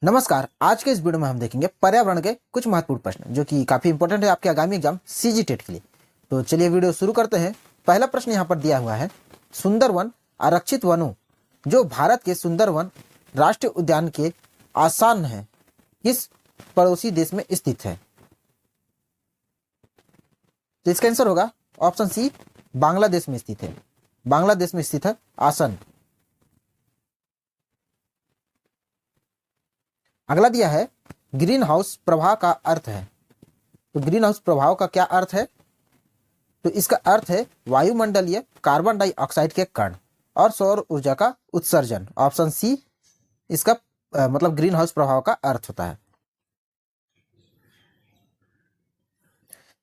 नमस्कार। आज के इस वीडियो में हम देखेंगे पर्यावरण के कुछ महत्वपूर्ण प्रश्न जो कि काफी इंपॉर्टेंट है आपके आगामी एग्जाम सीजी टेट के लिए। तो चलिए वीडियो शुरू करते हैं। पहला प्रश्न यहाँ पर दिया हुआ है, सुंदरवन आरक्षित वनों जो भारत के सुंदरवन राष्ट्रीय उद्यान के आसान है किस पड़ोसी देश में स्थित है? तो इसका आंसर होगा ऑप्शन सी, बांग्लादेश में स्थित है। बांग्लादेश में स्थित है आसन। अगला दिया है, ग्रीन हाउस प्रभाव का अर्थ है। तो ग्रीन हाउस प्रभाव का क्या अर्थ है? तो इसका अर्थ है वायुमंडलीय कार्बन डाइऑक्साइड के कण और सौर ऊर्जा का उत्सर्जन। ऑप्शन सी इसका मतलब ग्रीन हाउस प्रभाव का अर्थ होता है।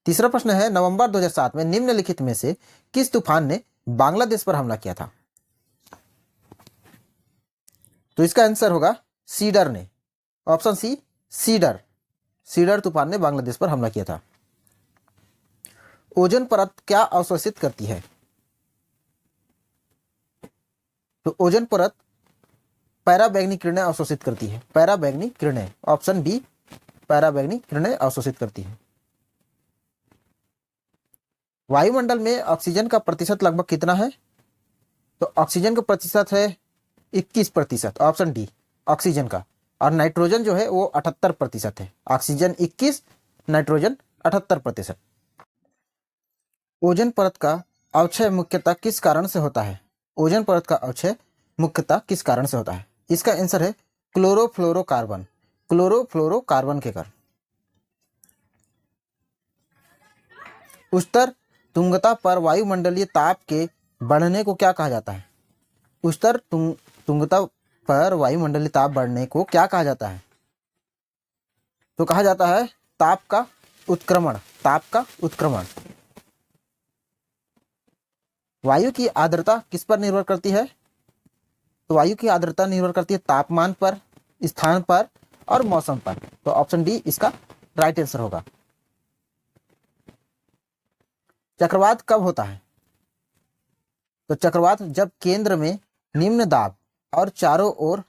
तीसरा प्रश्न है, नवंबर 2007 में निम्नलिखित में से किस तूफान ने बांग्लादेश पर हमला किया था? तो इसका आंसर होगा सीडर ने। Option C cedar. सीडर तूफान ने बांग्लादेश पर हमला किया था। ओजोन परत क्या अवशोषित करती है? तो ओजोन परत पराबैंगनी किरणें अवशोषित करती है। पराबैंगनी किरणें, ऑप्शन बी, पराबैंगनी किरणें अवशोषित करती है। वायुमंडल में ऑक्सीजन का प्रतिशत लगभग कितना है? तो ऑक्सीजन का प्रतिशत है 21%। ऑप्शन डी ऑक्सीजन का। और नाइट्रोजन जो है वो 78% है। Oxygen 21, nitrogen 78%। ओजोन परत का अवक्षय मुख्यतः किस कारण से होता है? ओजोन परत का अवक्षय मुख्यतः किस कारण से होता है? इसका आंसर है क्लोरोफ्लोरोकार्बन। क्लोरोफ्लोरोकार्बन के कारण। उच्चतर तुंगता पर वायुमंडलीय ताप के बढ़ने को क्या कहा जाता है? उच्चतर तुंगता पर वायुमंडलीय ताप बढ़ने को क्या कहा जाता है? तो कहा जाता है ताप का उत्क्रमण। ताप का उत्क्रमण। वायु की आर्द्रता किस पर निर्भर करती है? तो वायु की आर्द्रता निर्भर करती है तापमान पर, स्थान पर और मौसम पर। तो ऑप्शन डी इसका राइट आंसर होगा। चक्रवात कब होता है? तो चक्रवात जब केंद्र में निम्न दाब और चारों ओर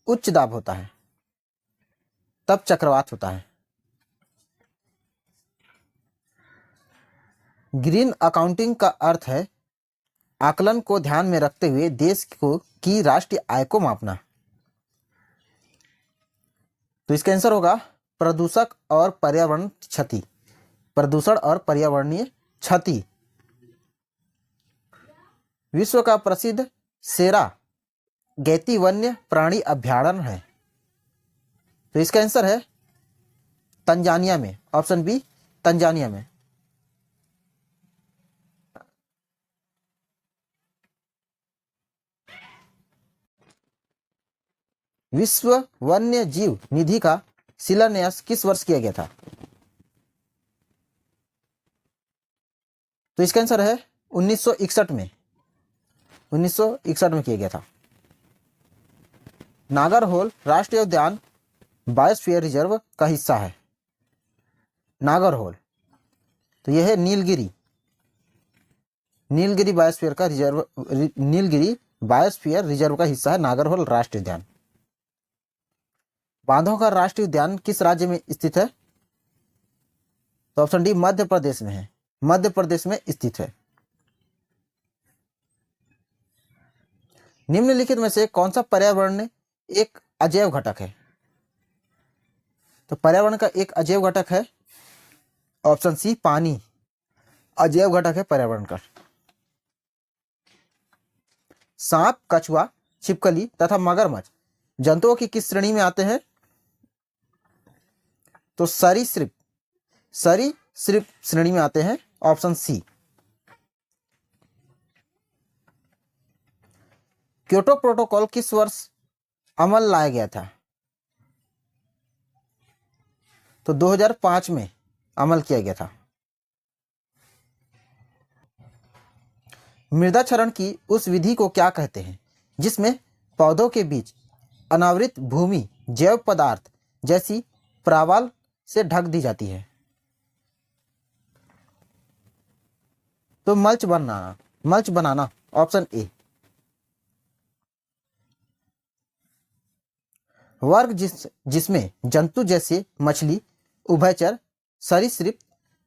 उच्च दाब होता है, तब चक्रवात होता है। ग्रीन अकाउंटिंग का अर्थ है आकलन को ध्यान में रखते हुए देश को की राष्ट्रीय आय को मापना। तो इसका आंसर होगा प्रदूषक और पर्यावरण क्षति। प्रदूषण और पर्यावरणीय क्षति। विश्व का प्रसिद्ध सेरा गैती वन्य प्राणी अभ्यारण्य है। तो इसका आंसर है तंजानिया में। ऑप्शन बी तंजानिया में। विश्व वन्य जीव निधि का शिलान्यास किस वर्ष किया गया था? तो इसका आंसर है 1961 में। 1961 में किया गया था। नागरहोल राष्ट्रीय उद्यान बायोस्फीयर रिजर्व का हिस्सा है। नागरहोल तो यह है नीलगिरी। नीलगिरी बायोस्फीयर का रिजर्व, नीलगिरी बायोस्फीयर रिजर्व का हिस्सा है नागरहोल राष्ट्रीय उद्यान। बांधों का राष्ट्रीय उद्यान किस राज्य में स्थित है? तो ऑप्शन डी मध्य प्रदेश में है। मध्य प्रदेश में स्थित है। निम्नलिखित में से कौन सा पर्यावरण में एक अजैव घटक है? तो पर्यावरण का एक अजैव घटक है ऑप्शन सी पानी। अजैव घटक है पर्यावरण का। सांप, कछुआ, छिपकली तथा मगरमच्छ जंतुओं की किस श्रेणी में आते हैं? तो सरीसृप। सरीसृप श्रेणी में आते हैं। Option C. क्योटो प्रोटोकॉल किस वर्ष अमल लाया गया था? तो 2005 में अमल किया गया था। मृदा क्षरण की उस विधि को क्या कहते हैं जिसमें पौधों के बीच अनावृत भूमि जैव पदार्थ जैसी प्रावाल से ढक दी जाती है? तो mulch banana. Mulch banana. Option A. वर्ग जिसमें जंतु जैसे मछली, उभयचर, सरीसृप,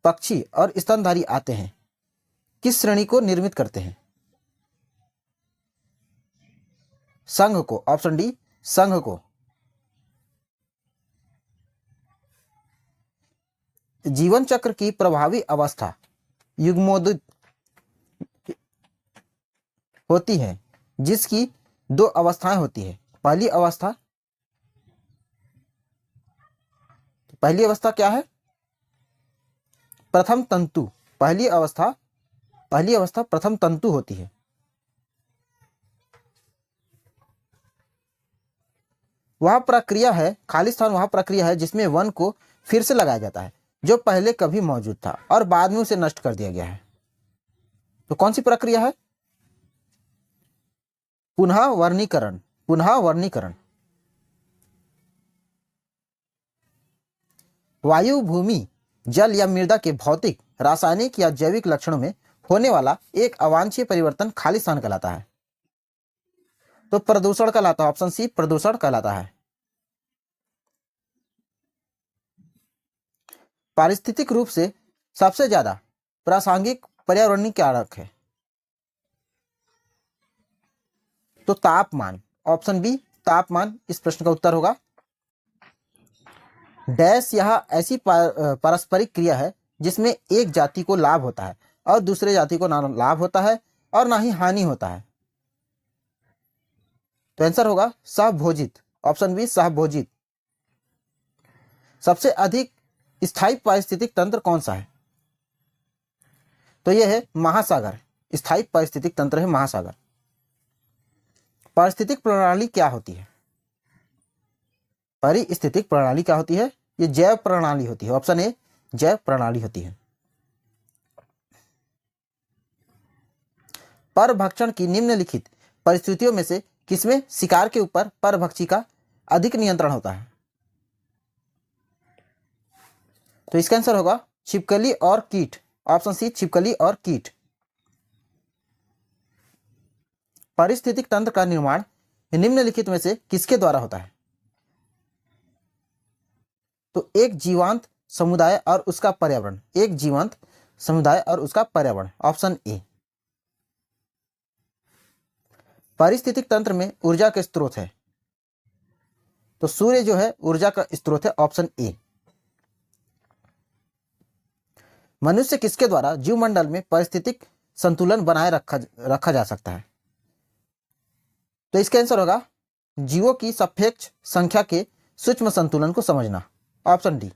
पक्षी और स्तनधारी आते हैं, किस श्रेणी को निर्मित करते हैं? संघ को। ऑप्शन डी, संघ को। जीवन चक्र की प्रभावी अवस्था युग्मोदित होती है, जिसकी दो अवस्थाएं होती है। पहली अवस्था क्या है? प्रथम तंतु। पहली अवस्था प्रथम तंतु होती है। वह प्रक्रिया है, खालिस्तान वह प्रक्रिया है जिसमें वन को फिर से लगाया जाता है जो पहले कभी मौजूद था और बाद में उसे नष्ट कर दिया गया है। तो कौन सी प्रक्रिया है? पुनः वर्णीकरण। वायु, भूमि, जल या मृदा के भौतिक, रासायनिक या जैविक लक्षणों में होने वाला एक अवांछनीय परिवर्तन खालिस्तान कहलाता है। तो प्रदूषण कहलाता है। ऑप्शन सी, प्रदूषण कहलाता है। पारिस्थितिक रूप से सबसे ज्यादा प्रासंगिक पर्यावरणीय कारक है। तो तापमान। ऑप्शन बी, तापमान इस प्रश्न का उत्तर होगा। डैश यह ऐसी पारस्परिक क्रिया है जिसमें एक जाति को लाभ होता है और दूसरे जाति को ना लाभ होता है और ना ही हानि होता है। तो आंसर होगा सहभोजित। Option B, सहभोजित। सबसे अधिक स्थायी पारिस्थितिक तंत्र कौन सा है? तो यह है महासागर। स्थायी पारिस्थितिक तंत्र है महासागर। पारिस्थितिक प्रणाली क्या होती है? पारिस्थितिक प्रणाली क्या होती है? ये जैव प्रणाली होती है। ऑप्शन ए, जैव प्रणाली होती है। परभक्षण की निम्नलिखित परिस्थितियों में से किसमें शिकार के ऊपर परभक्षी का अधिक नियंत्रण होता है? तो इसका आंसर होगा छिपकली और कीट। ऑप्शन सी, छिपकली और कीट। पारिस्थितिक तंत्र का निर्माण निम्नलिखित में से किसके द्वारा होता है? तो एक जीवांत समुदाय और उसका पर्यावरण। एक जीवांत समुदाय और उसका पर्यावरण। Option A. पारिस्थितिक तंत्र में ऊर्जा के स्रोत है। तो सूर्य जो है ऊर्जा का स्रोत है। Option A. मनुष्य किसके द्वारा जीवमंडल में पारिस्थितिक संतुलन बनाए रखा जा सकता है? तो इसका आंसर होगा जीवों की सापेक्ष संख्या के सूक्ष्म संतुलन को समझना। Option D.